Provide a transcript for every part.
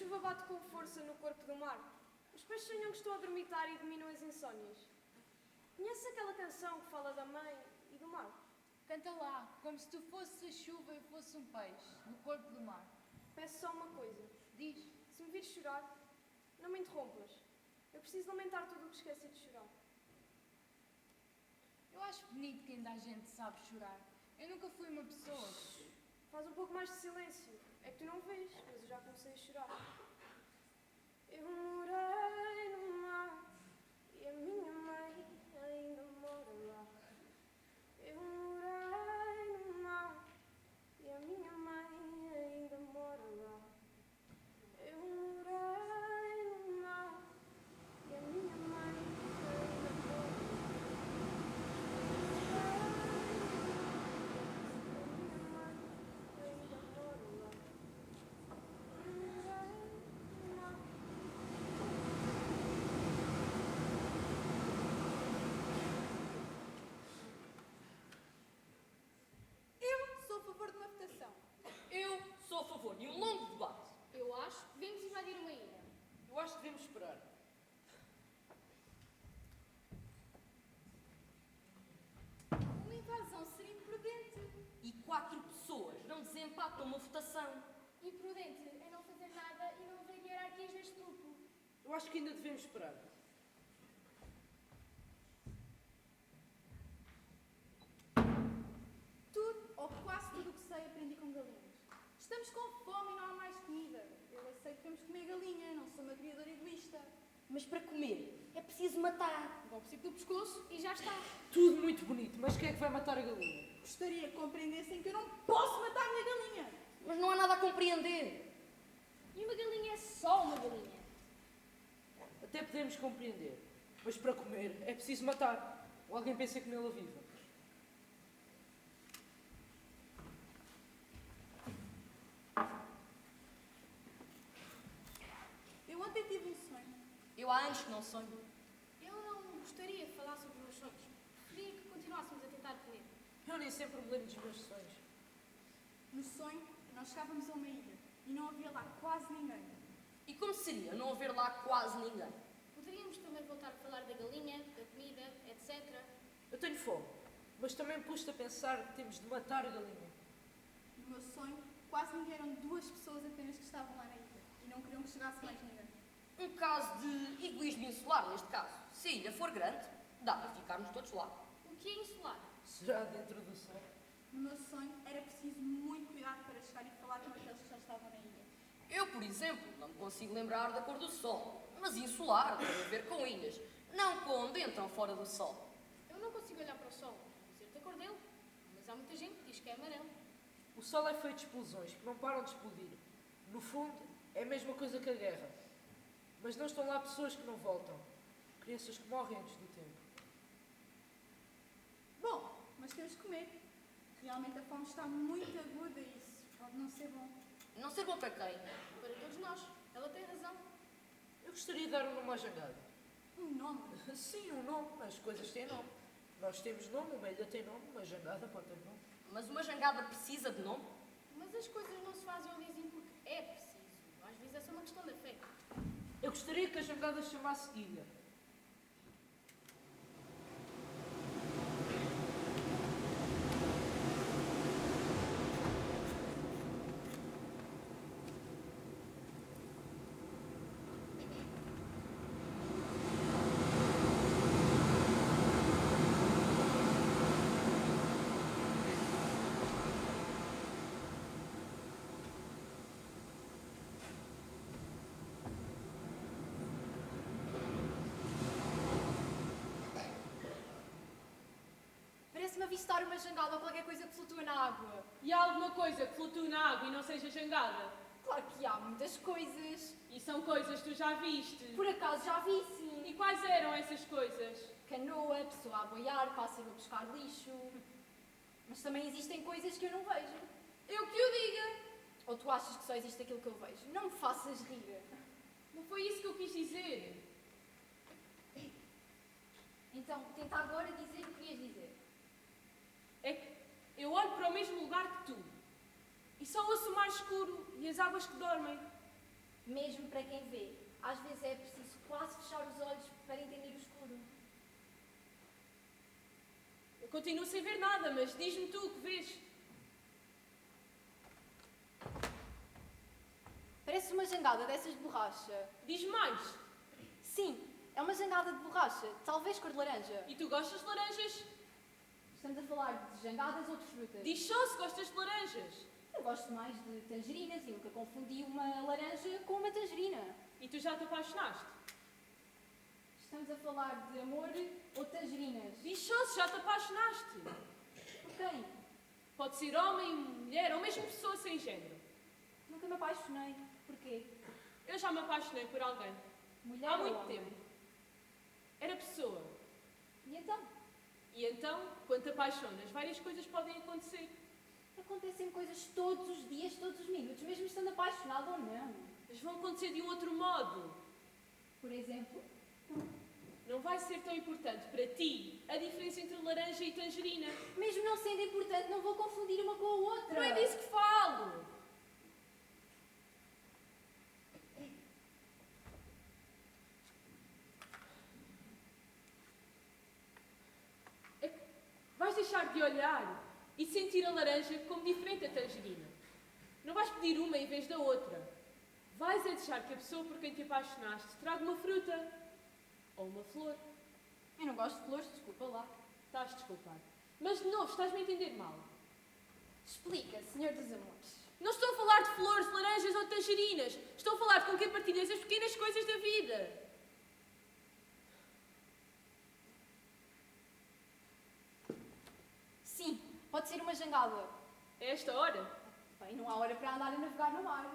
chuva bate com força no corpo do mar. Os peixes sonham que estou a dormitar e dominam as insónias. Conheces aquela canção que fala da mãe e do mar? Canta lá, como se tu fosses a chuva e eu fosse um peixe, no corpo do mar. Peço só uma coisa. Diz. Se me vires chorar, não me interrompas. Eu preciso lamentar tudo o que esqueci de chorar. Eu acho bonito que ainda a gente sabe chorar. Eu nunca fui uma pessoa. Faz um pouco mais de silêncio. É que tu não vês, mas eu já comecei a chorar. Eu morei no mar e a minha mãe ainda mora lá. Eu morei no mar e a minha mãe ainda mora lá. Eu morei no mar e a minha mãe ainda mora lá. Eu sou a favor de um longo debate. Eu acho que devemos invadir uma ilha. Eu acho que devemos esperar. Uma invasão seria imprudente. E 4 pessoas não desempatam uma votação. Imprudente é não fazer nada e não haver hierarquias neste grupo. Eu acho que ainda devemos esperar. Tudo, ou quase tudo o que sei, aprendi com galinhas. Estamos com fome e não há mais comida. Eu sei que temos que comer galinha, não sou uma criadora egoísta. Mas para comer é preciso matar. Golpe-se do pescoço e já está. Tudo muito bonito, mas quem é que vai matar a galinha? Gostaria que compreendessem que eu não posso matar a minha galinha. Mas não há nada a compreender. E uma galinha é só uma galinha. Até podemos compreender. Mas para comer é preciso matar. Ou alguém pensa em comê-la viva. Eu ontem tive um sonho. Eu há anos que não sonho. Eu não gostaria de falar sobre os meus sonhos. Queria que continuássemos a tentar comer. Eu nem sempre me lembro dos meus sonhos. No sonho, nós chegávamos a uma ilha e não havia lá quase ninguém. E como seria não haver lá quase ninguém? Poderíamos também voltar a falar da galinha, da comida, etc. Eu tenho fome, mas também me custa pensar que temos de matar a galinha. No meu sonho, quase ninguém, eram 2 pessoas apenas que estavam lá na ilha e não queriam que chegasse mais ninguém. Um caso de egoísmo insular, neste caso. Se a ilha for grande, dá para ficarmos todos lá. O que é insular? Será dentro do sol? No meu sonho, era preciso muito cuidado para chegar e falar com aqueles que já estavam na ilha. Eu, por exemplo, não me consigo lembrar da cor do sol, mas insular tem a ver com ilhas, não com onde entram fora do sol. Eu não consigo olhar para o sol, dizer-te a cor dele, mas há muita gente que diz que é amarelo. O sol é feito de explosões que não param de explodir. No fundo, é a mesma coisa que a guerra. Mas não estão lá pessoas que não voltam. Crianças que morrem antes do tempo. Bom, mas temos que comer. Realmente a fome está muito aguda e isso pode não ser bom. Não ser bom para quem? Para todos nós. Ela tem razão. Eu gostaria de dar um nome à jangada. Um nome? Sim, um nome. As coisas têm nome. Nós temos nome, uma ilha tem nome, uma jangada pode ter nome. Mas uma jangada precisa de nome? Mas as coisas não se fazem ou dizem porque é preciso. Às vezes é só uma questão da fé. Eu gostaria que a jangada se chamasse ilha. Parece-me avistar uma jangada ou qualquer coisa que flutua na água. E há alguma coisa que flutue na água e não seja jangada? Claro que há muitas coisas. E são coisas que tu já viste. Por acaso já vi, sim. E quais eram essas coisas? Canoa, pessoa a boiar, pássaro a buscar lixo. Mas também existem coisas que eu não vejo. Eu que o diga! Ou tu achas que só existe aquilo que eu vejo? Não me faças rir. Não foi isso que eu quis dizer. Então, tenta agora dizer o que querias dizer. É que eu olho para o mesmo lugar que tu. E só ouço o mar escuro e as águas que dormem. mesmo para quem vê. Às vezes é preciso quase fechar os olhos para entender o escuro. Eu continuo sem ver nada, mas diz-me tu o que vês. Parece uma jangada dessas de borracha. Diz mais. Sim, é uma jangada de borracha, talvez cor de laranja. E tu gostas de laranjas? Estamos a falar de jangadas ou de frutas. Diz só se gostas de laranjas. Eu gosto mais de tangerinas e nunca confundi uma laranja com uma tangerina. E tu já te apaixonaste? Estamos a falar de amor ou tangerinas. Diz só se já te apaixonaste. Por quem? Pode ser homem, mulher ou mesmo pessoa sem género. Nunca me apaixonei. Porquê? Eu já me apaixonei por alguém. Mulher Há ou muito homem? tempo. Era pessoa. E então? E então, quando te apaixonas, várias coisas podem acontecer. Acontecem coisas todos os dias, todos os minutos, mesmo estando apaixonado ou não. Mas vão acontecer de um outro modo. Por exemplo, Não vai ser tão importante para ti a diferença entre laranja e tangerina. mesmo não sendo importante, não vou confundir uma com a outra. Não é disso que falo. É que vais deixar de olhar e sentir a laranja como diferente da tangerina. Não vais pedir uma em vez da outra. Vais é deixar que a pessoa por quem te apaixonaste traga uma fruta ou uma flor. Eu não gosto de flores, desculpa lá. Estás a desculpar. Mas de novo, estás-me a entender mal. Explica, Senhor dos Amores. Não estou a falar de flores, laranjas ou tangerinas. Estou a falar de com quem partilhas as pequenas coisas da vida. Sim, pode ser uma jangada. A esta hora, Bem, não há hora para andar a navegar no mar.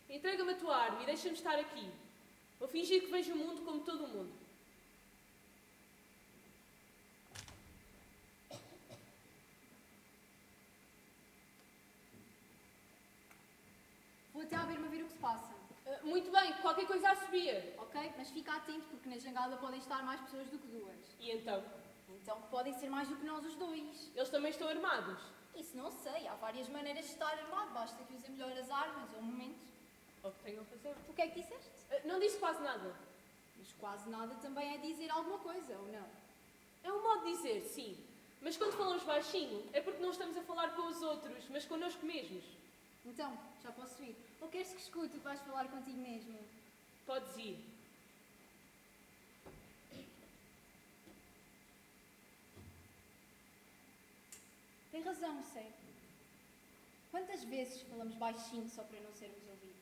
entrega-me a tua arma e deixa-me estar aqui. Vou fingir que vejo o mundo como todo o mundo. Vou até à berma ver o que se passa. Muito bem, qualquer coisa a subir. Ok? Mas fica atento porque na jangada podem estar mais pessoas do que duas. E então? Então podem ser mais do que nós os dois. Eles também estão armados. Isso não sei, há várias maneiras de estar armado, basta que usem melhor as armas ou momentos. Ou que tenham a fazer. O que é que disseste? Não disse quase nada. Mas quase nada também é dizer alguma coisa, ou não? É um modo de dizer, sim. Mas quando falamos baixinho, é porque não estamos a falar com os outros, mas connosco mesmos. Então, já posso ir. Ou queres que escute o que vais falar contigo mesmo? Podes ir. Tem razão, cego. Quantas vezes falamos baixinho só para não sermos ouvidos?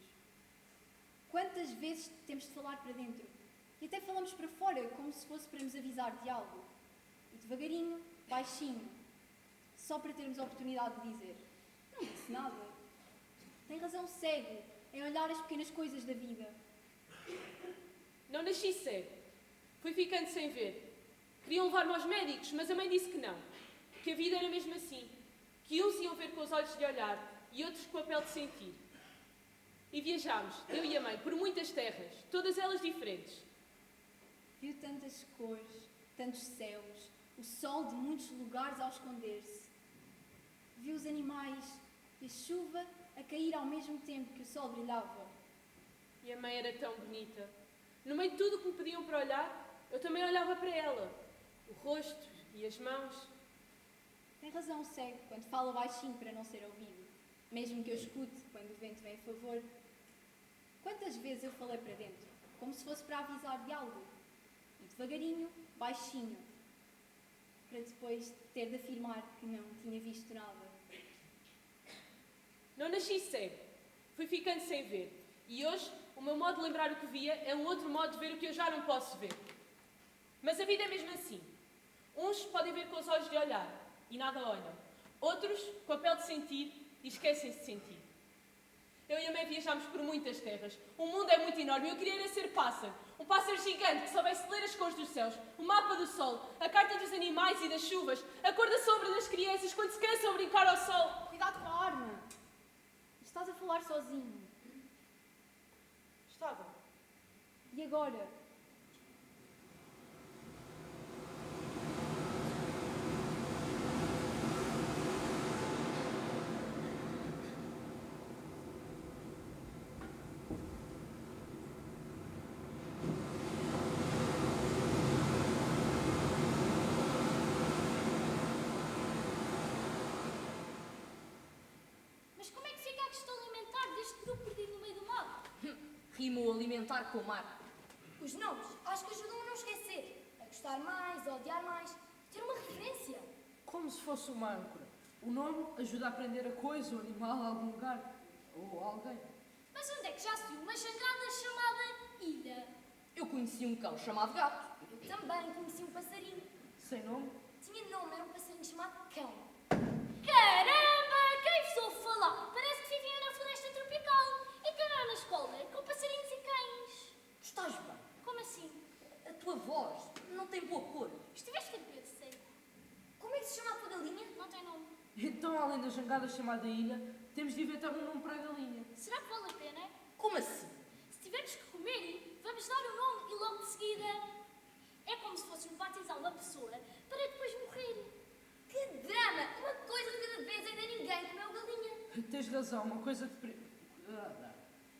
Quantas vezes temos de falar para dentro? E até falamos para fora, como se fosse para nos avisar de algo. E devagarinho, baixinho, só para termos a oportunidade de dizer: não disse nada. Tem razão, cego, em olhar as pequenas coisas da vida. Não nasci cego. Fui ficando sem ver. Queriam levar-me aos médicos, mas a mãe disse que não. Que a vida era mesmo assim. Que uns iam ver com os olhos de olhar e outros com a pele de sentir. E viajámos, eu e a mãe, por muitas terras, todas elas diferentes. Viu tantas cores, tantos céus, o sol de muitos lugares ao esconder-se. Viu os animais e a chuva a cair ao mesmo tempo que o sol brilhava. E a mãe era tão bonita. No meio de tudo o que me pediam para olhar, eu também olhava para ela. O rosto e as mãos. Tem razão o cego quando fala baixinho para não ser ouvido. Mesmo que eu escute quando o vento vem a favor. Quantas vezes eu falei para dentro, como se fosse para avisar de algo. E devagarinho, baixinho. Para depois ter de afirmar que não tinha visto nada. Não nasci cego. Fui ficando sem ver. E hoje, o meu modo de lembrar o que via é um outro modo de ver o que eu já não posso ver. Mas a vida é mesmo assim. Uns podem ver com os olhos de olhar e nada olham. Outros, com a pele de sentir e esquecem-se de sentir. Eu e a mãe viajámos por muitas terras. O mundo é muito enorme e eu queria era ser pássaro. Um pássaro gigante que soubesse ler as cores dos céus, o mapa do sol, a carta dos animais e das chuvas, a cor da sombra das crianças quando se cansam a brincar ao sol. Cuidado com a arma! Estás a falar sozinho. Estava. E agora? rima o alimentar com mar. Os nomes acho que ajudam a não esquecer, a gostar mais, a odiar mais, ter uma referência. Como se fosse uma âncora. O nome ajuda a aprender a coisa, o animal, a algum lugar ou a alguém. Mas onde é que já se viu uma jangada chamada ilha? Eu conheci um cão chamado gato. Eu também conheci um passarinho. Sem nome? Tinha nome, era um passarinho chamado cão. Caramba! Quem vos ouve falar? Parece que viviam na floresta tropical e que andaram na escola com passarinhos e cães. Tu estás bem? Como assim? A tua voz não tem boa cor. Estiveste cabelo sério. Como é que se chama a tua galinha? Não tem nome. Então, além da jangada chamada ilha, temos de inventar um nome para a galinha. Será que vale a pena? Como assim? Se tivermos que comer, vamos dar o nome e logo de seguida. É como se fôssemos batizar uma pessoa para depois morrer. Que drama! Uma coisa de cada vez, ainda ninguém comeu galinha. Tens razão, uma coisa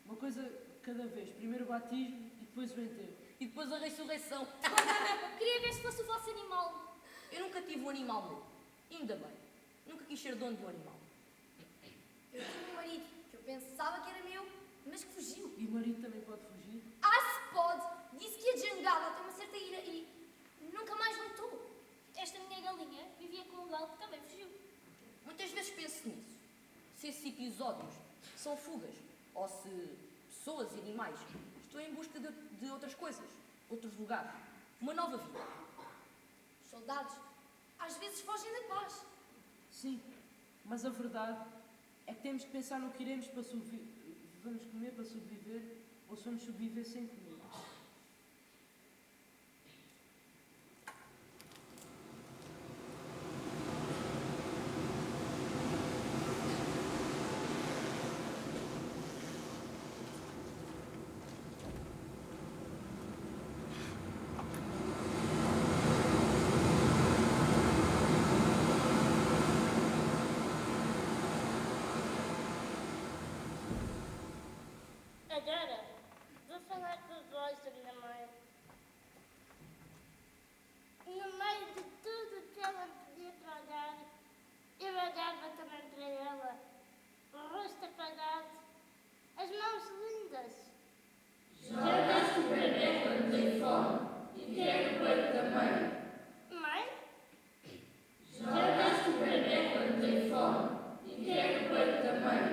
uma coisa de cada vez. Primeiro o batismo e depois o enterro. E depois a ressurreição. Queria ver se fosse o vosso animal. Eu nunca tive um animal meu. Ainda bem. Nunca quis ser dono de um animal. Eu tive um marido que eu pensava que era meu, mas que fugiu. E o marido também pode fugir. Se pode! Disse que ia de jangada até uma certa ilha e nunca mais voltou. Esta minha galinha vivia com um galo que também fugiu. Muitas vezes penso nisso. Se esses episódios são fugas, ou se pessoas e animais estão em busca de outras coisas, outros lugares, uma nova vida. Os soldados às vezes fogem da paz. Sim, mas a verdade é que temos que pensar no que iremos para sobreviver. Vamos comer para sobreviver ou se vamos sobreviver sem comer. Agora, vou falar com a voz da minha mãe. No meio de tudo que ela pedia para olhar, eu olhava também para ela. O rosto apagado, as mãos lindas. Já deste o bebê quando tem fome e quer o peito da mãe. Mãe? Já deste o bebê quando tem fome e quer o peito da mãe.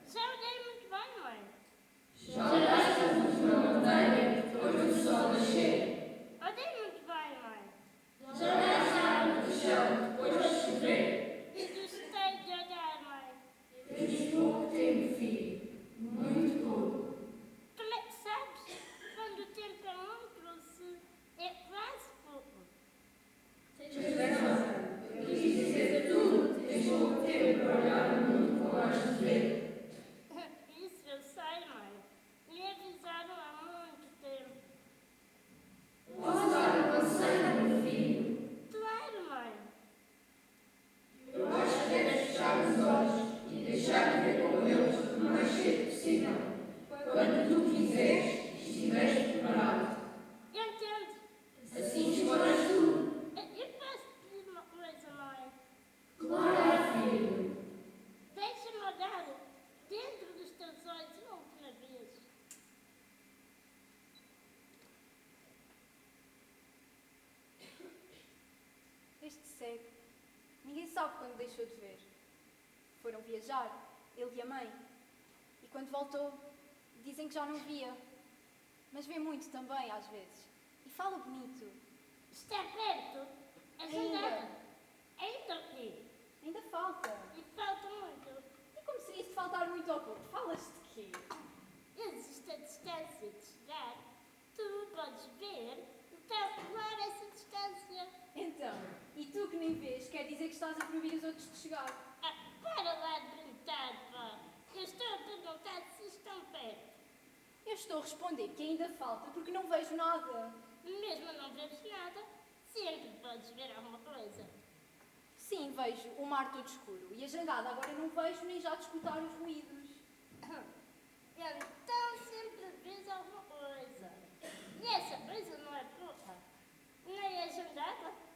Já olhei muito bem, mãe. Já daste a luz na montanha depois do sol nascer. Olhei muito bem, mãe. Já deste a água do chão depois de chover. E gostei de olhar, mãe. Tens pouco tempo, filho. Muito pouco. Como é que sabes quando o tempo é muito ou se é quase pouco? Tens razão. Eu quis dizer tudo. Tens pouco tempo para olhar o mundo com olhos de ver. Isso eu sei, mãe. Me avisaram há muito tempo. Posso dar um conselho, meu filho? Claro, mãe. Eu acho que deves fechar os olhos e deixar de ver com eles o mais cedo possível. Quando tu quiseres e estiveres preparado. Eu entendo. Assim escolhas tu. Eu posso pedir uma coisa, mãe? Claro, filho. Deixa-me olhar dentro dos teus olhos uma última vez. Este cego, ninguém sabe quando deixou de ver. Foram viajar, ele e a mãe. E quando voltou, dizem que já não via. Mas vê muito também, às vezes. E fala bonito. Está perto? A Ainda. jangada. Ainda o quê? Ainda falta. E falta muito. E como seria isso de faltar muito ao pouco? Falas de quê? Existe a distância de chegar. Tu podes ver e calcular essa distância. Então, e tu que nem vês, quer dizer que estás a proibir os outros de chegar? Para lá de brincar, pá. Eu estou a perguntar se estão perto. Eu estou a responder que ainda falta porque não vejo nada. Mesmo não veres nada, sempre podes ver alguma coisa. Sim, vejo o mar todo escuro e a jangada agora não vejo nem já de escutar os ruídos. Então sempre vês alguma coisa. E essa coisa não é pouca. Nem é jangada.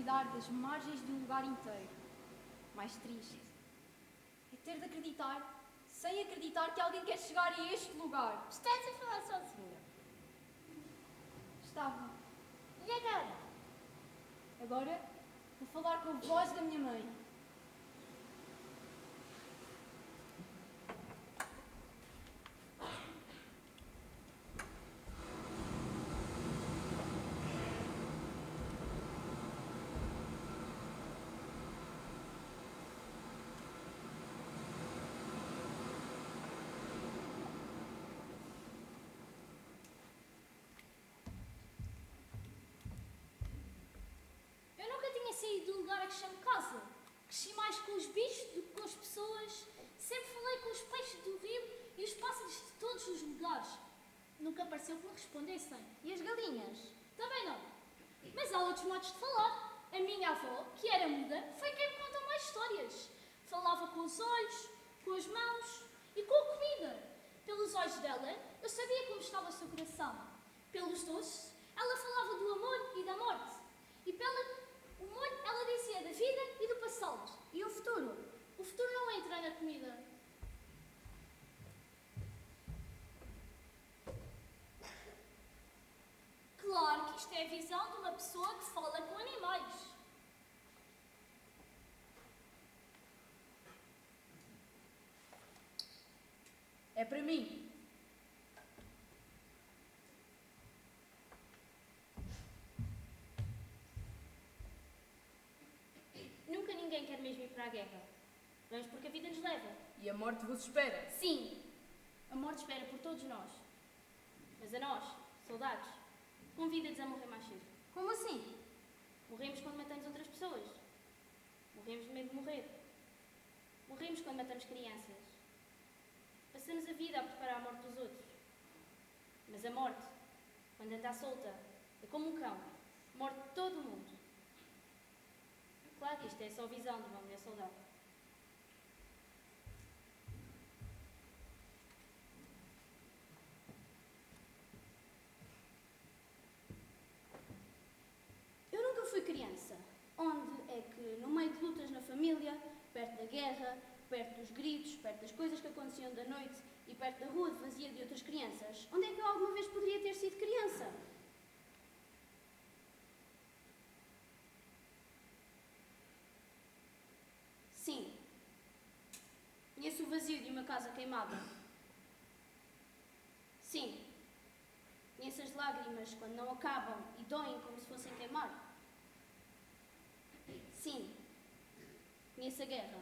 cuidar das margens de um lugar inteiro. Mais triste é ter de acreditar, sem acreditar que alguém quer chegar a este lugar. Estás a falar sozinha. Estava. E agora? Agora vou falar com a voz da minha mãe. Eu nunca tinha saído do lugar a que chamo casa. Cresci mais com os bichos do que com as pessoas. Sempre falei com os peixes do rio e os pássaros de todos os lugares. Nunca pareceu que me respondessem. E as galinhas? Também não. Mas há outros modos de falar. A minha avó, que era muda, foi quem me contou mais histórias. Falava com os olhos, com as mãos e com a comida. Pelos olhos dela, eu sabia como estava o seu coração. Pelos doces, ela falava do amor e da morte. E pelo molho, ela dizia da vida e do passado. E o futuro? O futuro não entra na comida. Claro que isto é a visão de uma pessoa que fala com animais. É para mim. Nunca ninguém quer mesmo ir para a guerra. Vamos porque a vida nos leva. E a morte vos espera. Sim, a morte espera por todos nós. Mas a nós, soldados, convida-nos a morrer mais cedo. Como assim? Morremos quando matamos outras pessoas. Morremos de medo de morrer. Morremos quando matamos crianças. Passamos a vida a preparar a morte dos outros. Mas a morte, quando anda solta, é como um cão. Morde todo o mundo. Claro que isto é só a visão de uma mulher soldado. Eu nunca fui criança. Onde é que, no meio de lutas na família, perto da guerra, perto dos gritos, perto das coisas que aconteciam da noite e perto da rua vazia de outras crianças, onde é que eu alguma vez poderia ter sido criança? Sim. Conheço o vazio de uma casa queimada. Sim. Conheço as lágrimas quando não acabam e doem como se fossem queimar. Sim. Conheço a guerra.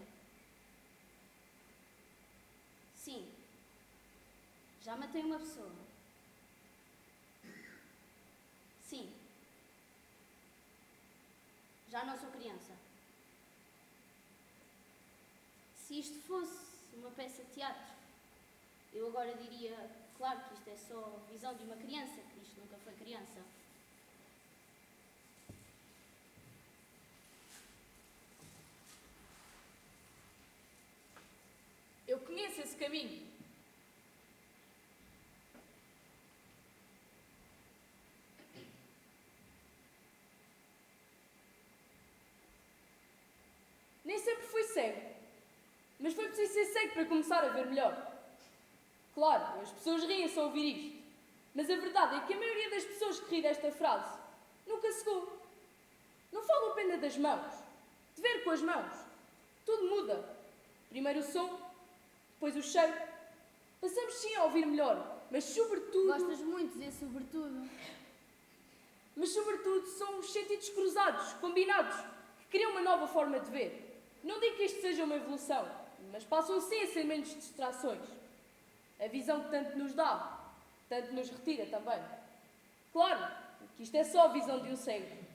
Sim. Já matei uma pessoa. Sim. Já não sou criança. Se isto fosse uma peça de teatro, eu agora diria, claro que isto é só a visão de uma criança, que isto nunca foi criança. Eu conheço esse caminho. Nem sempre fui cego, mas foi preciso ser cego para começar a ver melhor. Claro, as pessoas riem-se ao ouvir isto, mas a verdade é que a maioria das pessoas que ri desta frase nunca cegou. Não falo apenas das mãos, de ver com as mãos. Tudo muda. Primeiro o som, depois o cheiro. Passamos sim a ouvir melhor, mas sobretudo... Gostas muito de dizer sobretudo. Mas sobretudo são os sentidos cruzados, combinados, que criam uma nova forma de ver. Não digo que isto seja uma evolução, mas passam sim a ser menos distrações. A visão que tanto nos dá, tanto nos retira também. Claro que isto é só a visão de um cego.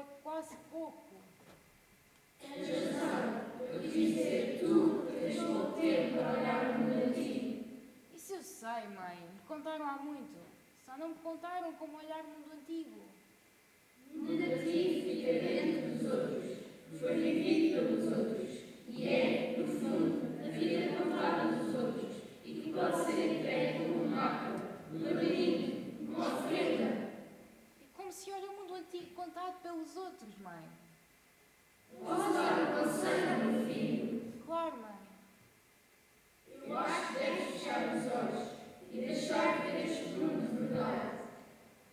é quase pouco. Eu quis dizer, tu tens pouco tempo para olhar o mundo antigo. Isso eu sei, mãe. Me contaram há muito. Só não me contaram como olhar o mundo antigo. O mundo antigo fica dentro dos outros, foi vivido pelos outros, e é, no fundo, a vida contada dos outros, e que pode ser entregue como um mapa, um labirinto, uma oferenda. E como se olha o mundo antigo contado pelos outros, mãe? Posso dar um conselho, meu filho? Claro, mãe. Eu acho que deves fechar os olhos e deixar ver este mundo de verdade.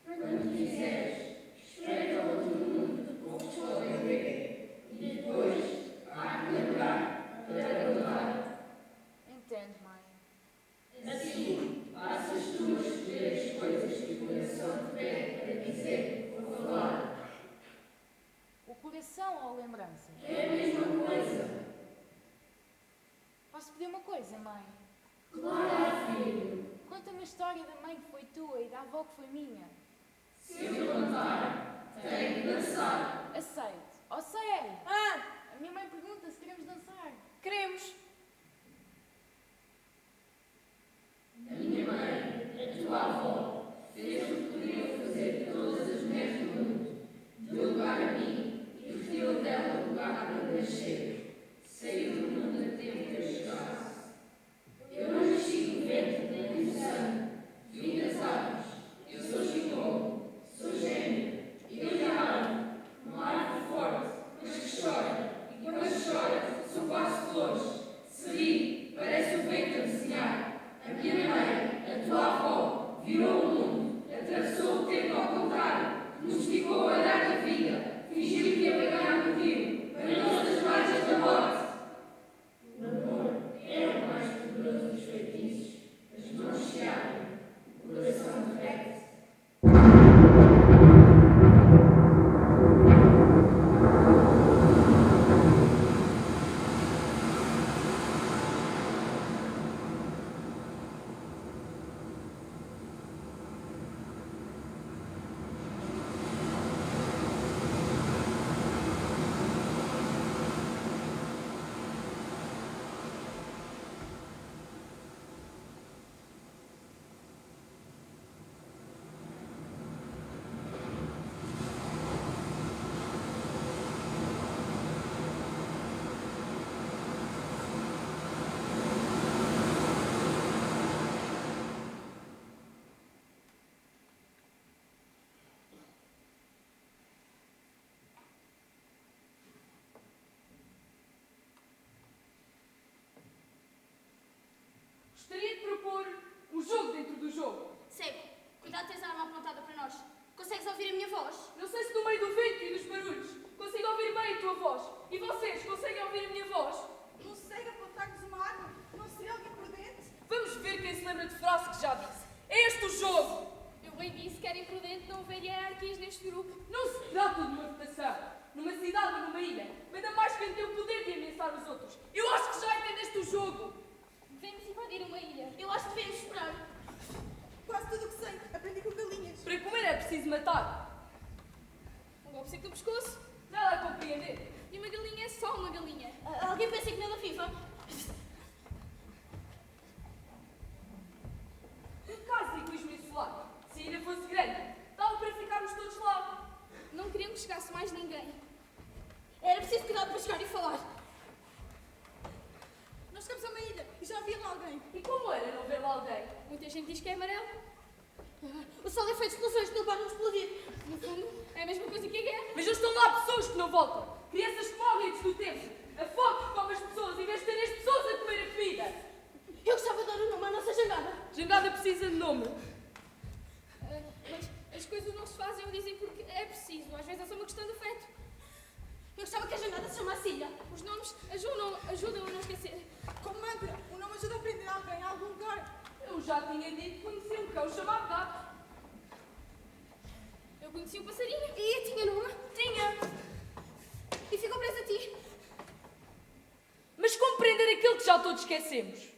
Quando quiseres, espreita o outro mundo que poucos podem ver, e depois há que lembrar para guardar. Entendo, mãe. Assim, passas tu a escolher as coisas que o coração te pede para dizer ou falar. O coração ou a lembrança? É a mesma coisa. Posso pedir uma coisa, mãe? Claro, filho. Conta-me a história da mãe que foi tua e da avó que foi minha. Se eu contar, tenho que dançar. Aceito. Oh, sério? A minha mãe pergunta se queremos dançar. Queremos. A minha mãe, a tua avó, fez o que podia fazer todas as mulheres do mundo. Deu lugar a mim e retirou dela o lugar para nascer. Saiu do mundo a tempo que eu chegasse. Eu não nasci do vento nem do sangue. Vim das árvores. Eu sou gigolo, sou gêmeo. E eu árvore, uma árvore forte, mas que chora. E quando chora, são quase flores. Se ri, parece o vento a desenhar. A minha mãe, a tua avó, virou o mundo, atravessou o tempo ao contrário, nos ficou a olhar da vida, fingiu que ia pegar no rio, banhou-se das margens da morte. O amor é o mais poderoso dos feitiços. As mãos se abrem, o coração derrete. Gostaria de propor um jogo dentro do jogo. Cego, cuidado de teres a arma apontada para nós. Consegues ouvir a minha voz? Não sei se no meio do vento e dos barulhos consigo ouvir bem a tua voz. E vocês conseguem ouvir a minha voz? Um cego apontar-nos uma arma? Não seria alguém prudente? Vamos ver quem se lembra de frase que já disse. É este o jogo! Eu bem disse que era imprudente não haver hierarquias neste grupo. Não se trata de uma votação. Numa cidade ou numa ilha, ainda mais quem tem o poder de ameaçar os outros. Eu acho que já entendeste o jogo. Devemos invadir uma ilha. Eu acho que devemos esperar. Quase tudo o que sei. Aprendi com galinhas. Para comer é preciso matar. Um golpe seco no pescoço. Nada a compreender. E uma galinha é só uma galinha. Alguém pensa que nela viva? Um caso de egoísmo insular. Se a ilha fosse grande, dava para ficarmos todos lá. Não queriam que chegasse mais ninguém. Era preciso cuidado para chegar e falar. Nós chegamos a uma ilha e já havia lá alguém. E como era não ver lá alguém? Muita gente diz que é amarelo. O sol é feito de explosões que não param de explodir. No fundo, é a mesma coisa que a guerra. Mas não estão lá pessoas que não voltam. Crianças que morrem antes do tempo. A fome que come as pessoas em vez de terem as pessoas a comer a comida. Eu gostava de dar o nome à nossa jangada. Jangada precisa de nome. Mas as coisas não se fazem ou dizem porque é preciso. Às vezes é só uma questão de afeto. Eu gostava que a jangada se chamasse Ilha. Os nomes ajudam a não esquecer. Como mantra, o nome ajuda a prender alguém a algum lugar. Eu já tinha dito que conhecia um cão chamado gato. Eu conheci um passarinho. E tinha nome? Tinha. E ficou preso a ti. Mas compreender aquilo que já todos esquecemos.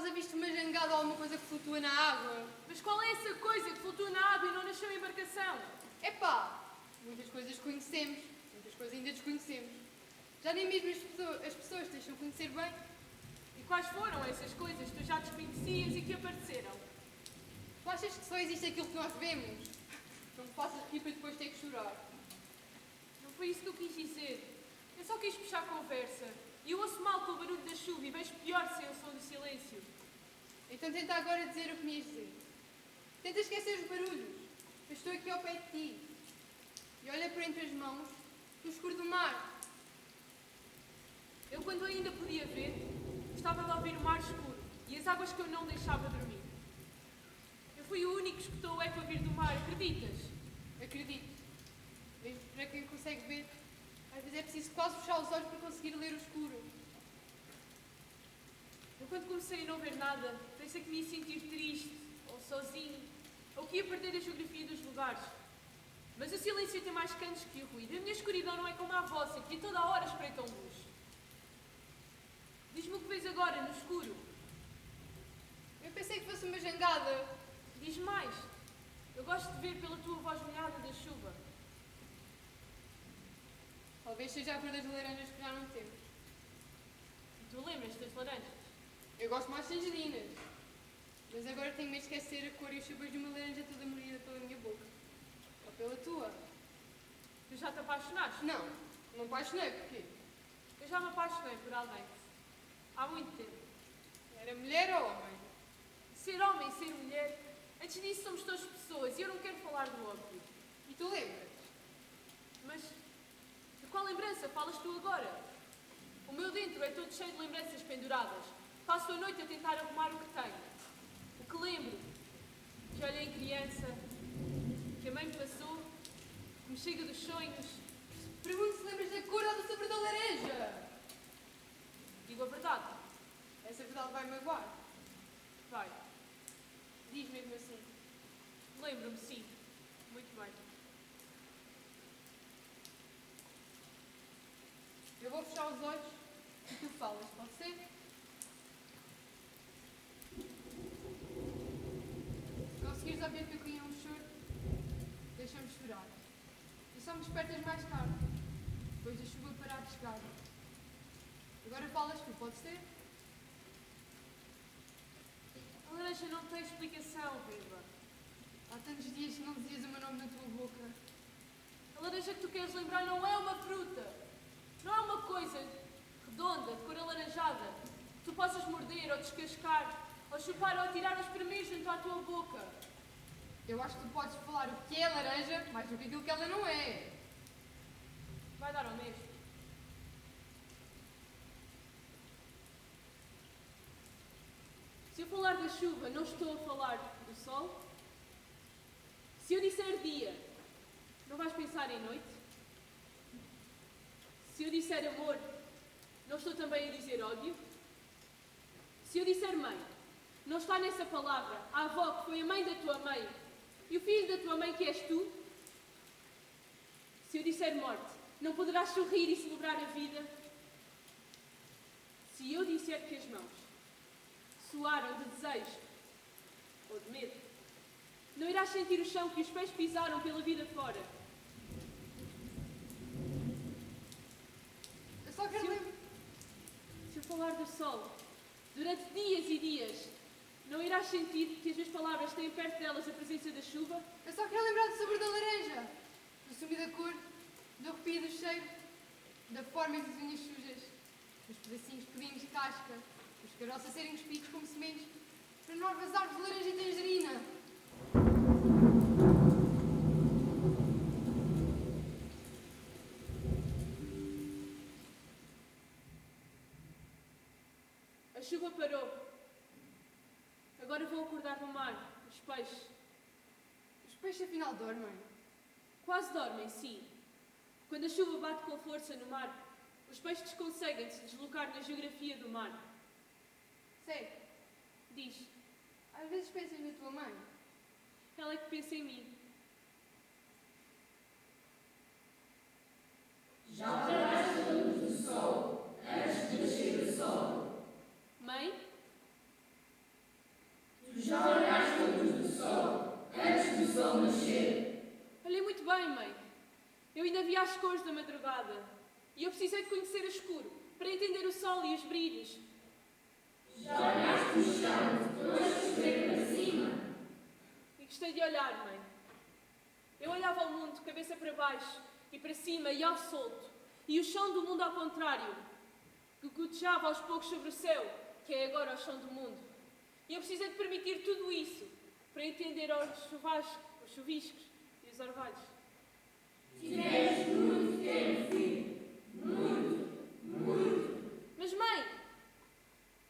casa viste uma jangada ou alguma coisa que flutua na água? Mas qual é essa coisa que flutua na água e não nasceu em embarcação? Epá, muitas coisas conhecemos, muitas coisas ainda desconhecemos. Já nem mesmo as pessoas deixam conhecer bem. E quais foram essas coisas que tu já desconhecias e que apareceram? Tu achas que só existe aquilo que nós vemos? Não me faças rir para depois ter que chorar. Não foi isso que eu quis dizer. Eu só quis puxar a conversa. E eu ouço mal com o barulho da chuva e vejo pior sem o som do silêncio. Então tenta agora dizer o que me ias dizer. Tenta esquecer os barulhos. Eu estou aqui ao pé de ti. E olha por entre as mãos no escuro do mar. Eu, quando ainda podia ver, estava a ouvir o mar escuro e as águas que eu não deixava dormir. Eu fui o único que escutou o eco a vir do mar, acreditas? Acredito. Mesmo para quem consegue ver, às vezes é preciso quase fechar os olhos para conseguir ler o escuro. Eu, quando comecei a não ver nada, pensei que me ia sentir triste, ou sozinho, ou que ia perder a geografia dos lugares. Mas o silêncio tem mais cantos que o ruído. A minha escuridão não é como a vossa, que a toda a hora espreitam luz. Diz-me o que vês agora, no escuro. Eu pensei que fosse uma jangada. Diz mais. Eu gosto de ver pela tua voz molhada da chuva. Talvez seja a cor das laranjas que já não temos. E tu lembras-te das laranjas? Eu gosto mais de tangerinas. Mas agora tenho medo de esquecer a cor e os sabores de uma laranja toda mordida pela minha boca. Ou pela tua. Tu já te apaixonaste? Não, não apaixonei. Porquê? Eu já me apaixonei por alguém. Há muito tempo. Era mulher ou homem? Ser homem, ser mulher. Antes disso somos todas pessoas e eu não quero falar do óbvio. E tu lembras? Mas de qual lembrança falas tu agora? O meu dentro é todo cheio de lembranças penduradas. Passo a noite a tentar arrumar o que tenho. O que lembro, que olhei em criança, que a mãe me passou, que me chega dos sonhos. Pergunto se lembras da cor ou do sabor da laranja. Digo a verdade. Essa verdade vai magoar. Vai. Diz mesmo assim. Lembro-me, sim. Muito bem. Eu vou fechar os olhos e tu falas, pode ser? Se conseguires ouvir que eu queria um choro, deixa-me chorar. E só me despertas mais tarde, depois da chuva parar de chegar. Agora falas tu, pode ser? A laranja não tem explicação, Viva. Há tantos dias que não dizias o meu nome na tua boca. A laranja que tu queres lembrar não é uma fruta. Não é uma coisa redonda, de cor alaranjada, que tu possas morder ou descascar, ou chupar ou atirar os primeiros dentro da tua boca. Eu acho que tu podes falar o que é laranja mais do que aquilo que ela não é. Vai dar ao mesmo. Se eu falar da chuva, não estou a falar do sol? Se eu disser dia, não vais pensar em noite? Se eu disser amor, não estou também a dizer ódio? Se eu disser mãe, não está nessa palavra a avó que foi a mãe da tua mãe e o filho da tua mãe que és tu? Se eu disser morte, não poderás sorrir e celebrar a vida? Se eu disser que as mãos soaram de desejo ou de medo, não irás sentir o chão que os pés pisaram pela vida fora? Eu só quero lembrar. Se eu falar do sol, durante dias e dias, não irás sentir que as minhas palavras têm perto delas a presença da chuva? Eu só quero lembrar do sabor da laranja, do sumi da cor, do arrepio do cheiro, da forma das unhas sujas, dos pedacinhos pequeninos de casca, dos caroços a serem cuspidos como sementes para novas árvores de laranja e tangerina. A chuva parou. Agora vou acordar no mar, os peixes. Os peixes afinal dormem. Quase dormem, sim. Quando a chuva bate com força no mar, os peixes conseguem se deslocar na geografia do mar. Sério, Diz, às vezes pensas na tua mãe. ela é que pensa em mim. Já paraste a luz do sol, antes de nascer o sol. Mãe? havia as cores da madrugada. E eu precisei de conhecer o escuro para entender o sol e os brilhos. Já olhaste no chão, todas ver para cima. E gostei de olhar, mãe. Eu olhava ao mundo, cabeça para baixo e para cima e ao solto. E o chão do mundo ao contrário, que gotejava aos poucos sobre o céu, que é agora o chão do mundo. E eu precisei de permitir tudo isso para entender os chuviscos e os orvalhos. Tiveste muito tempo, filho. Muito. Mas, mãe,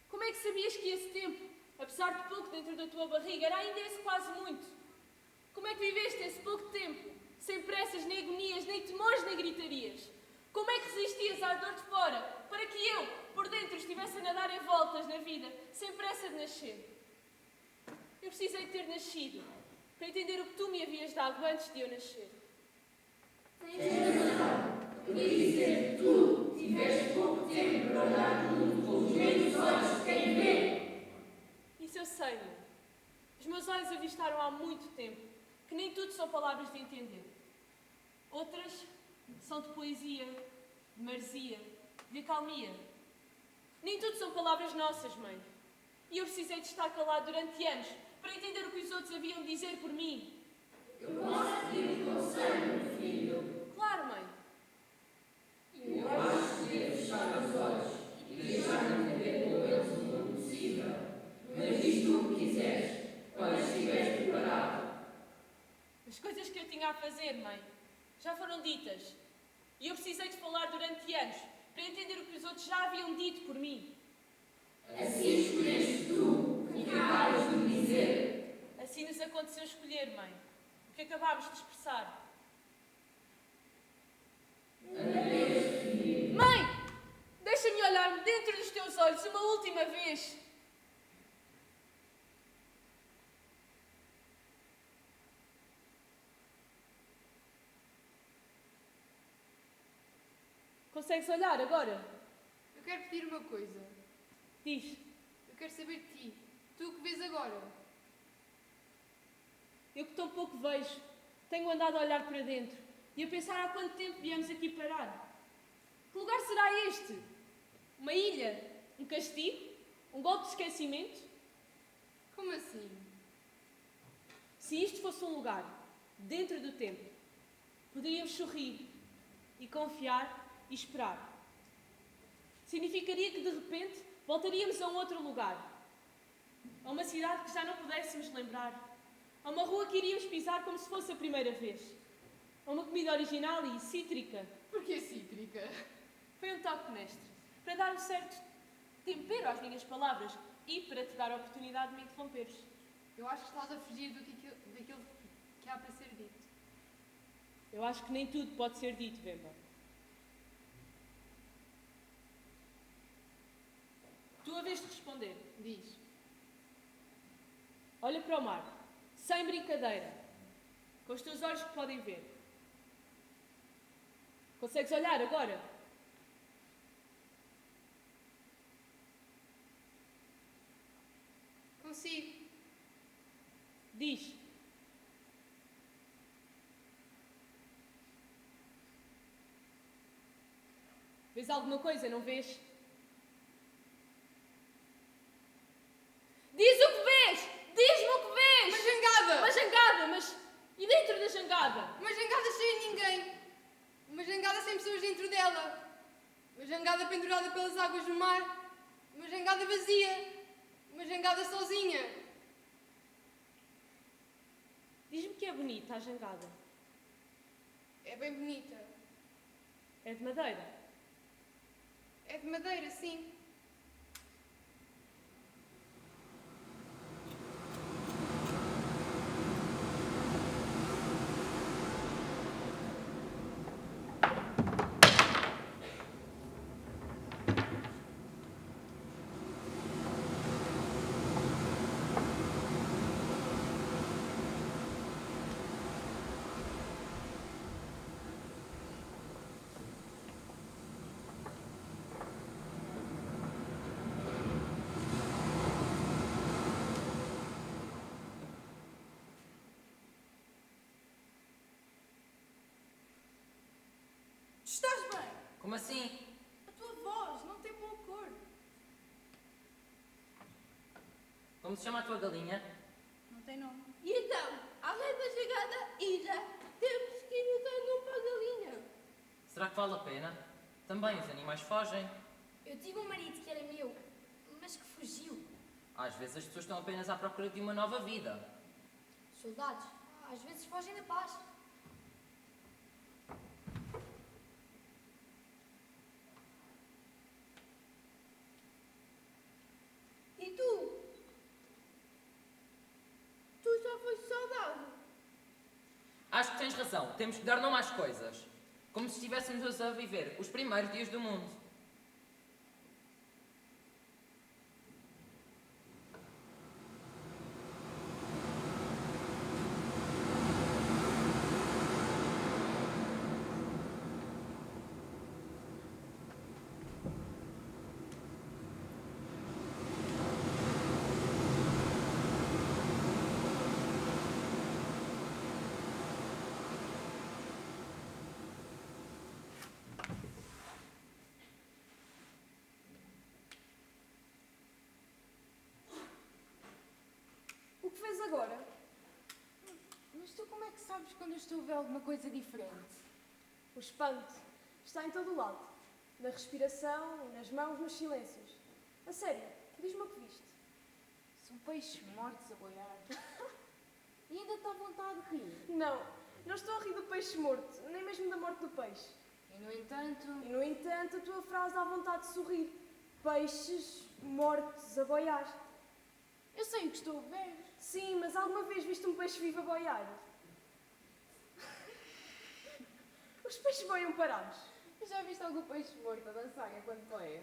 como é que sabias que esse tempo, apesar de pouco dentro da tua barriga, era ainda esse quase muito? Como é que viveste esse pouco tempo, sem pressas, nem agonias, nem temores, nem gritarias? Como é que resistias à dor de fora, para que eu, por dentro, estivesse a nadar em voltas na vida, sem pressa de nascer? Eu precisei de ter nascido, para entender o que tu me havias dado antes de eu nascer. Tens razão. Eu quis dizer que tu tiveste pouco tempo para olhar o mundo com os mesmos olhos que quem vê. Isso eu sei, mãe. Os meus olhos avistaram há muito tempo que nem tudo são palavras de entender. Outras são de poesia, de maresia, de acalmia. Nem tudo são palavras nossas, mãe. E eu precisei de estar calado durante anos para entender o que os outros haviam de dizer por mim. Eu posso pedir um conselho, meu filho. Claro, mãe. Eu acho que devo fechar os olhos e deixar-me entender com eles o mundo possível. Mas diz tu o que quiseres, quando estiveres preparado. As coisas que eu tinha a fazer, mãe, já foram ditas. E eu precisei de falar durante anos para entender o que os outros já haviam dito por mim. Assim escolheste tu o que acabas de me dizer. Assim nos aconteceu escolher, mãe, o que acabámos de expressar. Adeus, filho. Mãe! Deixa-me olhar-me dentro dos teus olhos uma última vez. Consegues olhar agora? Eu quero pedir uma coisa. Diz. Eu quero saber de ti. Tu que vês agora. Eu que tão pouco vejo, tenho andado a olhar para dentro e a pensar há quanto tempo viemos aqui parar. Que lugar será este? Uma ilha? Um castigo? Um golpe de esquecimento? Como assim? Se isto fosse um lugar, dentro do tempo, poderíamos sorrir e confiar e esperar. Significaria que, de repente, voltaríamos a um outro lugar. A uma cidade que já não pudéssemos lembrar. A uma rua que iríamos pisar como se fosse a primeira vez. A uma comida original e cítrica. Porquê cítrica? Foi um toque mestre, para dar um certo tempero às minhas palavras e para te dar a oportunidade de me interromperes. Eu acho que estás a fugir daquilo que há para ser dito. Eu acho que nem tudo pode ser dito, Vemba. Tua vez de responder. Diz. Olha para o mar, sem brincadeira, com os teus olhos que podem ver. Consegues olhar agora? Consigo. Diz. Vês alguma coisa, não vês? Diz o que vês! Diz-me o que vês! Uma jangada! Uma jangada, mas... E dentro da jangada? Uma jangada sem ninguém. Uma jangada sem pessoas dentro dela. Uma jangada pendurada pelas águas do mar. Uma jangada vazia. Uma jangada sozinha. Diz-me que é bonita a jangada. É bem bonita. É de madeira. É de madeira, sim. Tu estás bem? Como assim? A tua voz não tem boa cor. Como se chama a tua galinha? Não tem nome. E então, além da chegada Ida, temos que ir usando uma galinha. Será que vale a pena? Também os animais fogem. Eu tive um marido que era meu, mas que fugiu. Às vezes as pessoas estão apenas à procura de uma nova vida. Soldados, às vezes fogem da paz. E tu? Tu já foste soldado? Acho que tens razão. Temos que dar nome às coisas. Como se estivéssemos a viver os primeiros dias do mundo. O que fez agora? Mas tu como é que sabes quando eu estou a ver alguma coisa diferente? O espanto está em todo o lado. Na respiração, nas mãos, nos silêncios. A sério, diz-me o que viste. São peixes mortos a boiar. E ainda está à vontade de rir. Não estou a rir do peixe morto, nem mesmo da morte do peixe. E no entanto... E no entanto, a tua frase dá vontade de sorrir. Peixes mortos a boiar. Eu sei o que estou a ver. Sim, mas alguma vez viste um peixe vivo a boiar? Os peixes boiam parados. Já viste algum peixe morto a dançar enquanto boia?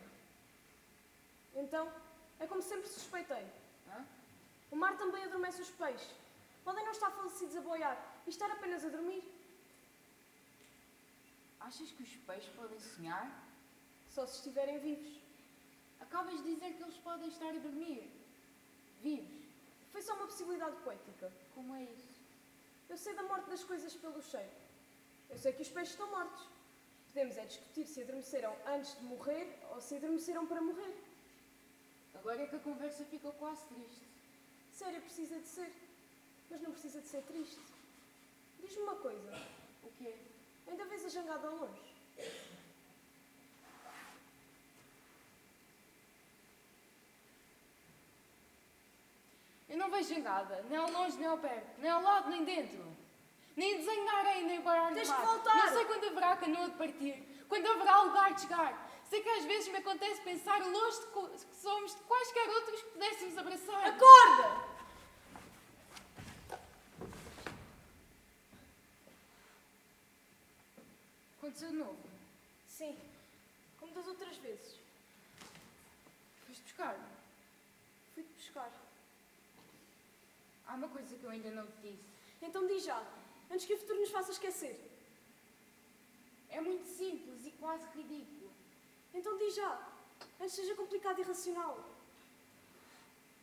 Então, é como sempre suspeitei. Hã? O mar também adormece os peixes. Podem não estar falecidos a boiar e estar apenas a dormir. Achas que os peixes podem sonhar? Só se estiverem vivos. Acabas de dizer que eles podem estar a dormir. Vivos. Foi só uma possibilidade poética. Como é isso? Eu sei da morte das coisas pelo cheiro. Eu sei que os peixes estão mortos. Podemos é discutir se adormeceram antes de morrer ou se adormeceram para morrer. Agora é que a conversa fica quase triste. Sério, precisa de ser. Mas não precisa de ser triste. Diz-me uma coisa. O quê? Ainda vês a jangada ao longe? Eu não vejo nada, nem ao longe, nem ao perto, nem ao lado, nem dentro. Nem desenho na areia, nem parar no Tens mar. que voltar! Não sei quando haverá canoa de partir, quando haverá lugar de chegar. Sei que às vezes me acontece pensar o longe que somos de quaisquer outros que pudéssemos abraçar. Acorda! Aconteceu de novo. Sim, como das outras vezes. Foste buscar. Fui-te buscar. Há uma coisa que eu ainda não te disse. Então diz já, antes que o futuro nos faça esquecer. É muito simples e quase ridículo. Então diz já, antes seja complicado e irracional.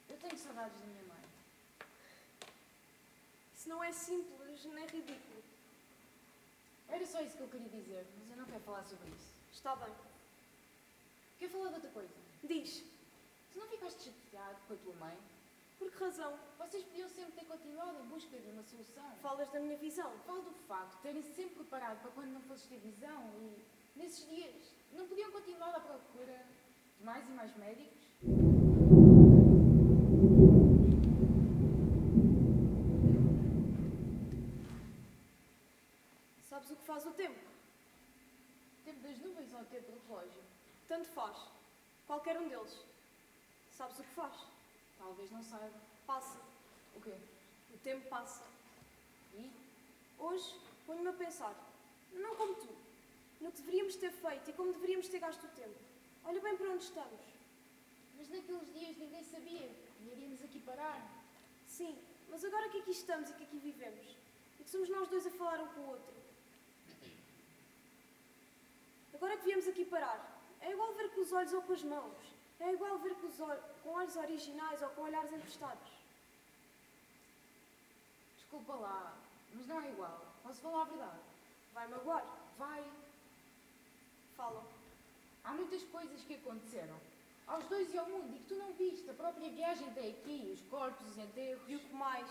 Eu tenho saudades da minha mãe. Isso não é simples nem ridículo. Era só isso que eu queria dizer, mas eu não quero falar sobre isso. Está bem. Quero falar de outra coisa. Diz, Tu não ficaste chateado com a tua mãe? por que razão? Vocês podiam sempre ter continuado em busca de uma solução. Falas da minha visão. Falo do facto de terem sempre preparado para quando não fosses ter visão e, nesses dias, não podiam continuar à procura de mais e mais médicos? Sabes o que faz o tempo? O tempo das nuvens ou o tempo do relógio? Tanto faz. Qualquer um deles. Sabes o que faz? Talvez não saiba. Passa. O quê? O tempo passa. E? Hoje, ponho-me a pensar. Não como tu. No que deveríamos ter feito e como deveríamos ter gasto o tempo. Olha bem para onde estamos. Mas naqueles dias ninguém sabia que iríamos aqui parar. Sim, mas agora que aqui estamos e que aqui vivemos, e que somos nós dois a falar um com o outro. Agora que viemos aqui parar, é igual ver com os olhos ou com as mãos. É igual ver com olhos originais ou com olhares emprestados. Desculpa lá, mas não é igual. Posso falar a verdade? Vai magoar. Vai. Fala. Há muitas coisas que aconteceram. Aos dois e ao mundo, e que tu não viste. A própria viagem até aqui, os corpos, os enterros. E o que mais?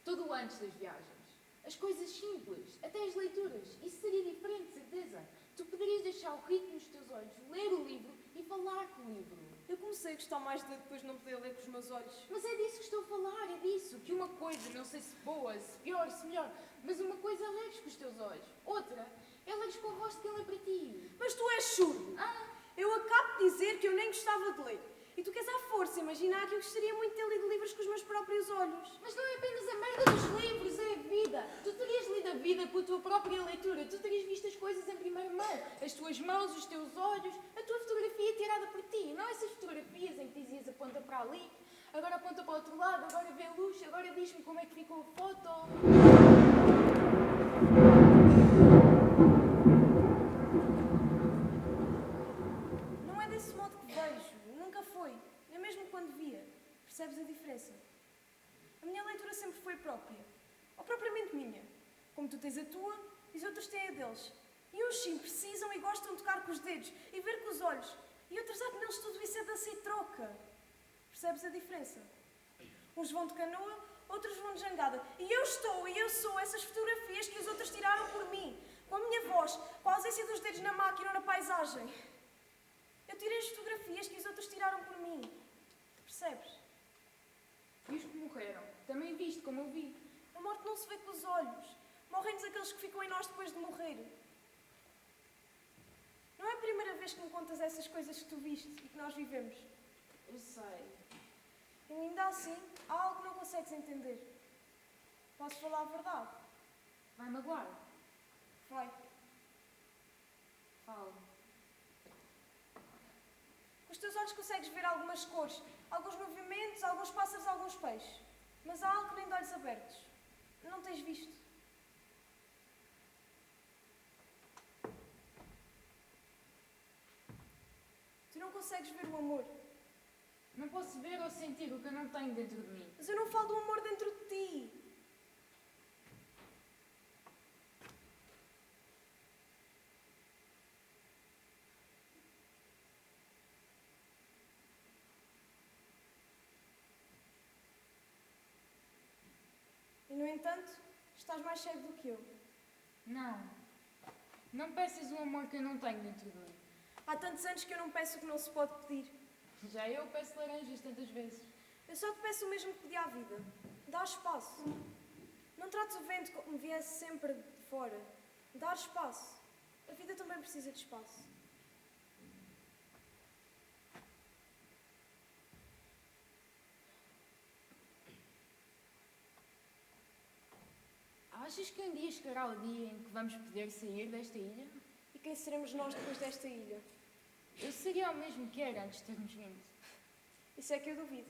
Tudo antes das viagens. As coisas simples, até as leituras. Isso seria diferente, certeza. Tu poderias deixar o ritmo nos teus olhos, ler o livro e falar com o livro. Eu comecei a gostar mais de depois de não poder ler com os meus olhos. Mas é disso que estou a falar, é disso. Que uma coisa, não sei se boa, se pior, se melhor, mas uma coisa é leres com os teus olhos. Outra é leres com a voz de quem lê para ti. Mas tu és surdo. Eu acabo de dizer que eu nem gostava de ler. E tu queres à força imaginar que eu gostaria muito de ter lido livros com os meus próprios olhos. Mas não é apenas a merda dos livros, é a vida. Tu terias lido a vida com a tua própria leitura. Tu terias visto as coisas em primeira mão. As tuas mãos, os teus olhos, a tua fotografia tirada por ti. Não essas fotografias em que dizias aponta para ali, agora aponta para o outro lado, agora vê a luz, agora diz-me como é que ficou a foto. Não é desse modo que vejo. Nunca foi. Nem mesmo quando via. Percebes a diferença? A minha leitura sempre foi própria. Ou propriamente minha. Como tu tens a tua e os outros têm a deles. E uns sim precisam e gostam de tocar com os dedos e ver com os olhos. E outros há que neles tudo isso é dança e troca. Percebes a diferença? Uns vão de canoa, outros vão de jangada. E eu estou e eu sou essas fotografias que os outros tiraram por mim. Com a minha voz, com a ausência dos dedos na máquina ou na paisagem. Eu tirei as fotografias que os outros tiraram por mim. Percebes? E os que morreram? Também viste, como eu vi. A morte não se vê com os olhos. Morrem-nos aqueles que ficam em nós depois de morrer. Não é a primeira vez que me contas essas coisas que tu viste e que nós vivemos. Eu sei. E ainda assim, há algo que não consegues entender. Posso falar a verdade? Vai magoar? Vai. Fala. Com os teus olhos consegues ver algumas cores, alguns movimentos, alguns pássaros, alguns peixes. Mas há algo que nem de olhos abertos. Não tens visto. Tu não consegues ver o amor. Não posso ver ou sentir o que eu não tenho dentro de mim. Mas eu não falo do amor dentro de ti. E, no entanto, estás mais cego do que eu. Não. Não peças o amor que eu não tenho dentro de mim. Há tantos anos que eu não peço o que não se pode pedir. Já eu peço laranjas tantas vezes. Eu só te peço o mesmo que pedi à vida. Dá espaço. Não trates o vento como viesse sempre de fora. Dar espaço. A vida também precisa de espaço. Achas que um dia chegará o dia em que vamos poder sair desta ilha? E quem seremos nós depois desta ilha? Eu seria o mesmo que era antes de termos vindo. Isso é que eu duvido.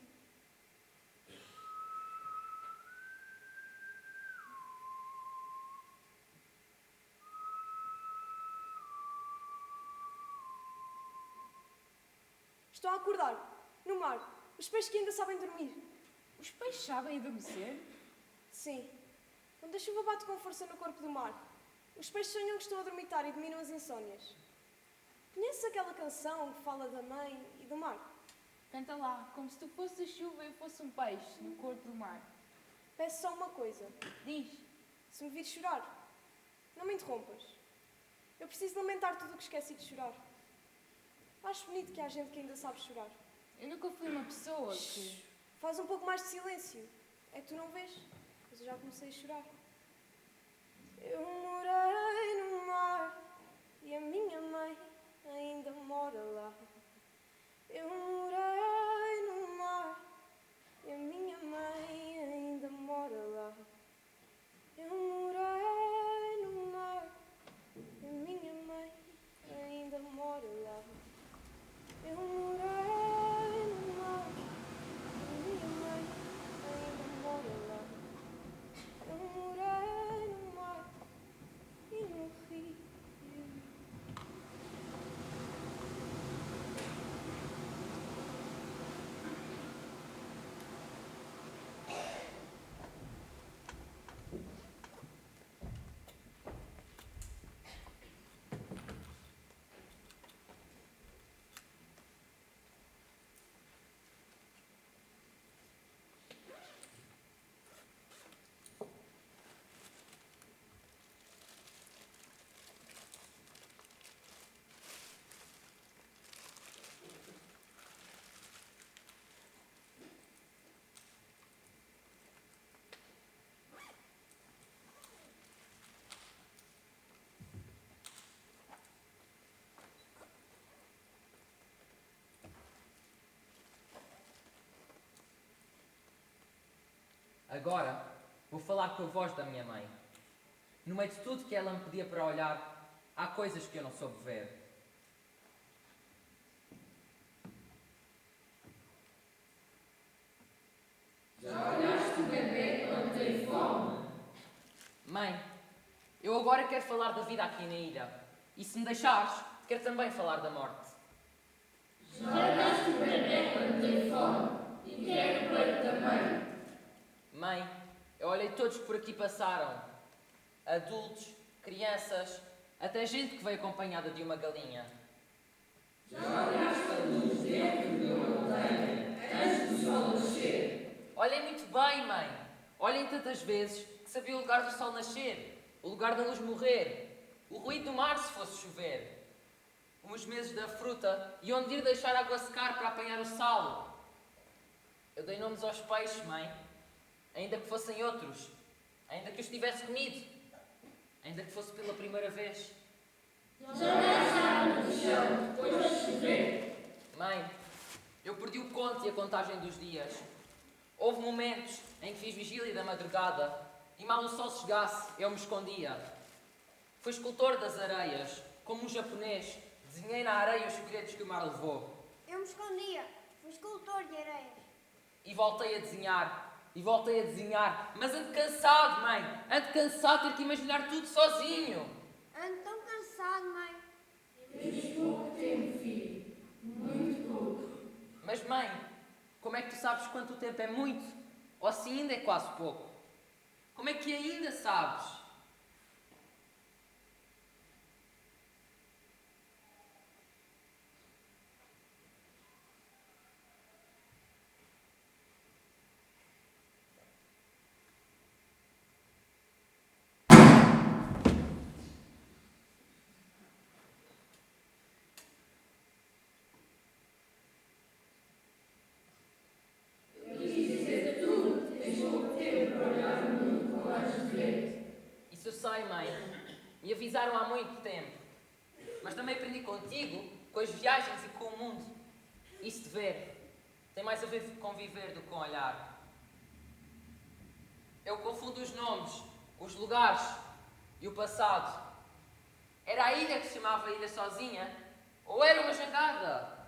Estão a acordar, no mar, os peixes que ainda sabem dormir. Os peixes sabem adormecer? Sim. Quando a chuva bate com força no corpo do mar, os peixes sonham que estão a dormitar e dominam as insónias. Conheces aquela canção que fala da mãe e do mar? Canta lá, como se tu fosses a chuva e eu fosse um peixe no corpo do mar. Peço só uma coisa. Diz. Se me vires chorar, não me interrompas. Eu preciso lamentar tudo o que esqueci de chorar. Acho bonito que há gente que ainda sabe chorar. Eu nunca fui uma pessoa que... Faz um pouco mais de silêncio. É que tu não vês, mas eu já comecei a chorar. Eu morei no mar e a minha mãe ainda mora lá. Eu morei no mar e a minha mãe ainda mora lá. Eu morei no mar e a minha mãe ainda mora lá. Eu morei no mar e a minha mãe ainda mora lá. Eu morei no mar e no rio. Agora vou falar com a voz da minha mãe. No meio de tudo que ela me pedia para olhar, há coisas que eu não soube ver. Já olhaste o bebê quando tem fome? Mãe, eu agora quero falar da vida aqui na ilha. E se me deixares, quero também falar da morte. Já olhaste o bebê quando tem fome? E quero o peito também. Mãe, eu olhei todos que por aqui passaram. Adultos, crianças, até gente que veio acompanhada de uma galinha. Já olhaste a luz dentro de uma aldeia antes do sol nascer? Olhem muito bem, mãe. Olhem tantas vezes que sabia o lugar do sol nascer, o lugar da luz morrer, o ruído do mar se fosse chover, os meses da fruta e onde ir deixar a água secar para apanhar o sal. Eu dei nomes aos peixes, mãe, ainda que fossem outros, ainda que os tivesse comido, ainda que fosse pela primeira vez. Já olhaste a água do chão depois de chover? Mãe, eu perdi o conto e a contagem dos dias. Houve momentos em que fiz vigília da madrugada e mal o sol chegasse, eu me escondia. Fui escultor das areias, como um japonês, desenhei na areia os segredos que o mar levou. Eu me escondia, fui escultor de areias. E voltei a desenhar, e voltei a desenhar, mas ando cansado, mãe, ando cansado de ter que imaginar tudo sozinho. Ando tão cansado, mãe. Tens pouco tempo, filho, muito pouco. Mas mãe, como é que tu sabes quanto tempo é muito? Ou se ainda é quase pouco? Como é que ainda sabes? Isso eu sei, mãe. Me avisaram há muito tempo. Mas também aprendi contigo, com as viagens e com o mundo. Isso de ver tem mais a ver com viver do que com olhar. Eu confundo os nomes, os lugares e o passado. Era a ilha que se chamava Ilha Sozinha? Ou era uma jangada?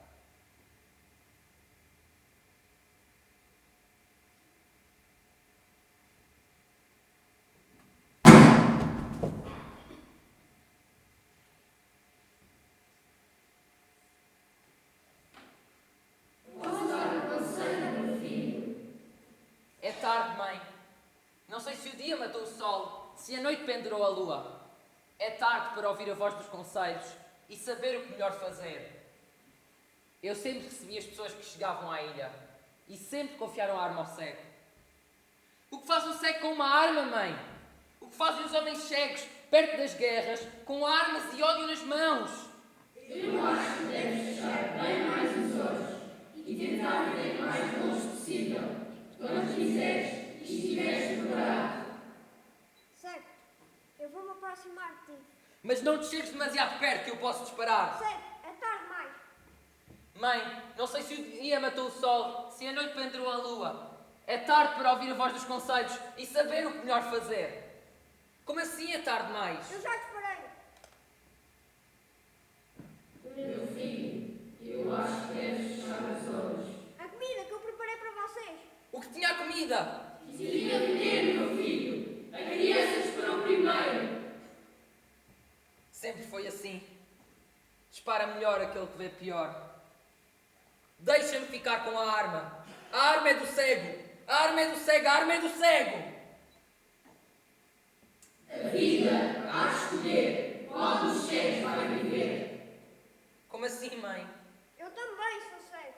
É tarde, mãe. Não sei se o dia matou o sol, se a noite pendurou a lua. É tarde para ouvir a voz dos conselhos e saber o que melhor fazer. Eu sempre recebi as pessoas que chegavam à ilha e sempre confiaram a arma ao cego. O que faz um cego com uma arma, mãe? O que fazem os homens cegos perto das guerras com armas e ódio nas mãos? Eu acho que deves fechar bem mais os olhos e tentar ver o mais longe possível. Quando quiseres e estiveres preparado. Certo, eu vou me aproximar de ti. Mas não te chegues demasiado perto que eu posso disparar. Certo, é tarde mais. Mãe, não sei se o dia matou o sol, se a noite pendurou a lua. É tarde para ouvir a voz dos conselhos e saber o que melhor fazer. Como assim é tarde demais? Eu já disparei. Meu filho, eu acho que deves fechar os olhos. A comida que eu preparei para vocês. O que tinha a comida? Tinha veneno, meu filho. A criança esperou primeiro. Sempre foi assim. Dispara melhor aquele que vê pior. Deixa-me ficar com a arma. A arma é do cego. A arma é do cego. A arma é do cego. A vida há de escolher qual dos cegos vai viver. Como assim, mãe? Eu também sou cego.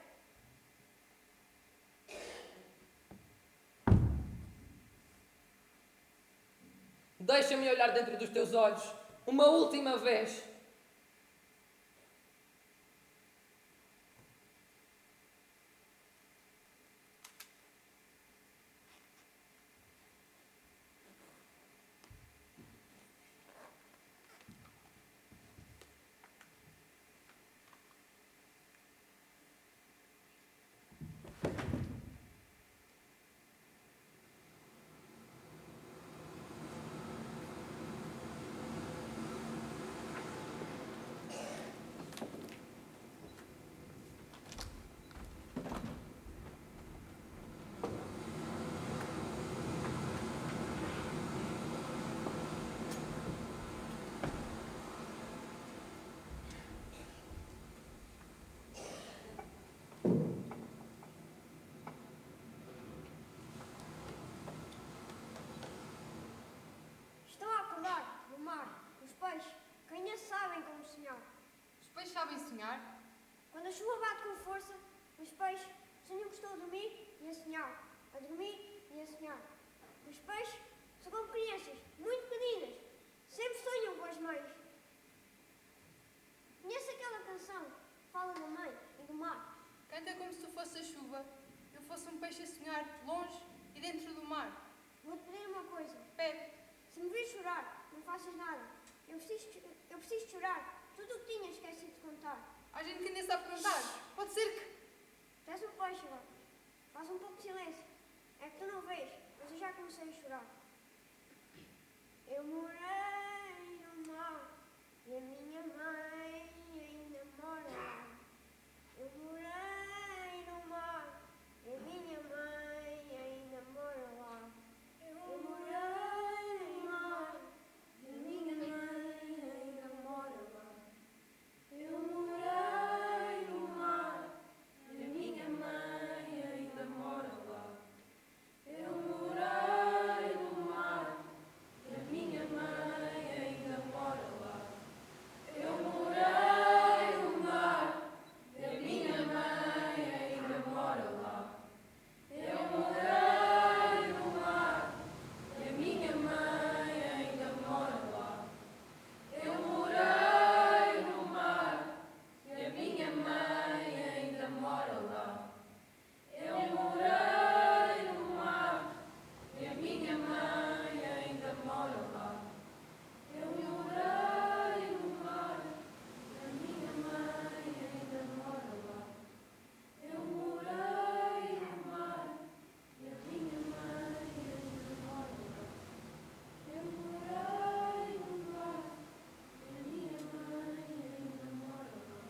Deixa-me olhar dentro dos teus olhos uma última vez. sonhar? Quando a chuva bate com força, os peixes sonham que estão a dormir e a sonhar. A dormir e a sonhar. Os peixes são como crianças, muito pequeninas. Sempre sonham com as mães. Conhece aquela canção? Fala da mãe e do mar. Canta como se tu fosse a chuva, eu fosse um peixe a sonhar, longe e dentro do mar. Vou-te pedir uma coisa. Pede. Se me vires chorar, não faças nada. Eu preciso chorar. Tudo o que tinha esqueci de contar. Há gente que nem sabe contar. Pode ser que... Tu és um peixe agora. Faz um pouco de silêncio. É que tu não vês, mas eu já comecei a chorar. Eu morei no mar e a minha mãe ainda mora lá. Eu morei no mar e a minha mãe ainda mora lá. Eu morei no mar e a minha mãe ainda mora lá. Eu morei no mar e a minha mãe ainda mora lá. Eu morei no mar e a minha mãe ainda mora lá. Eu morei no mar e a minha mãe ainda mora lá. Eu morei no mar e a minha mãe ainda mora lá. Eu morei no mar e a minha mãe ainda mora lá. Eu morei no mar e a minha mãe ainda mora lá. Eu morei no mar e a minha mãe ainda mora lá. Eu morei no mar e a minha mãe ainda mora lá. Eu morei no mar e a minha mãe ainda mora lá. Eu morei no mar e a minha mãe ainda mora lá.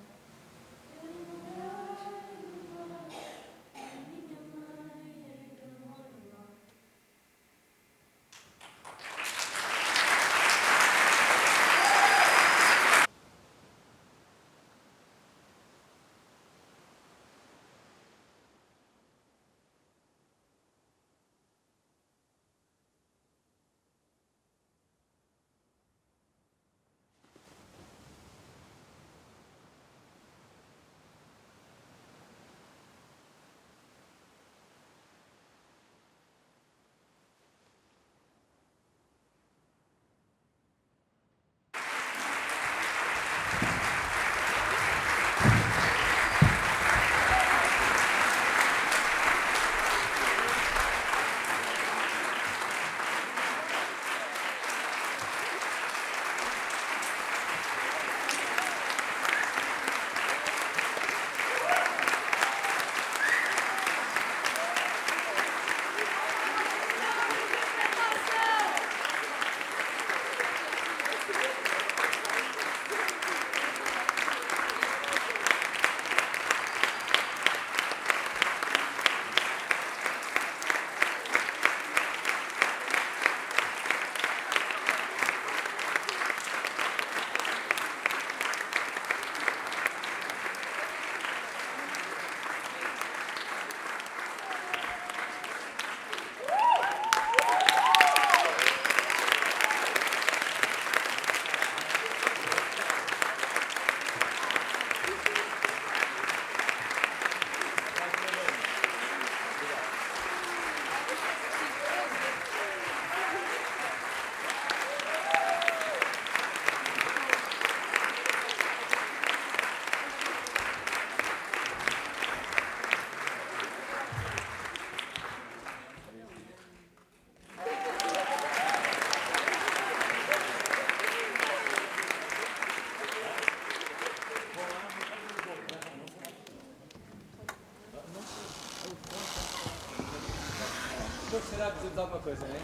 Será que precisamos de alguma coisa, não é?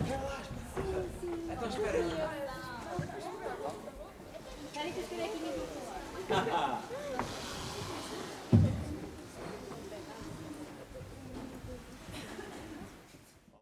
Então espera aí. Espera que eu escrevi aqui mesmo.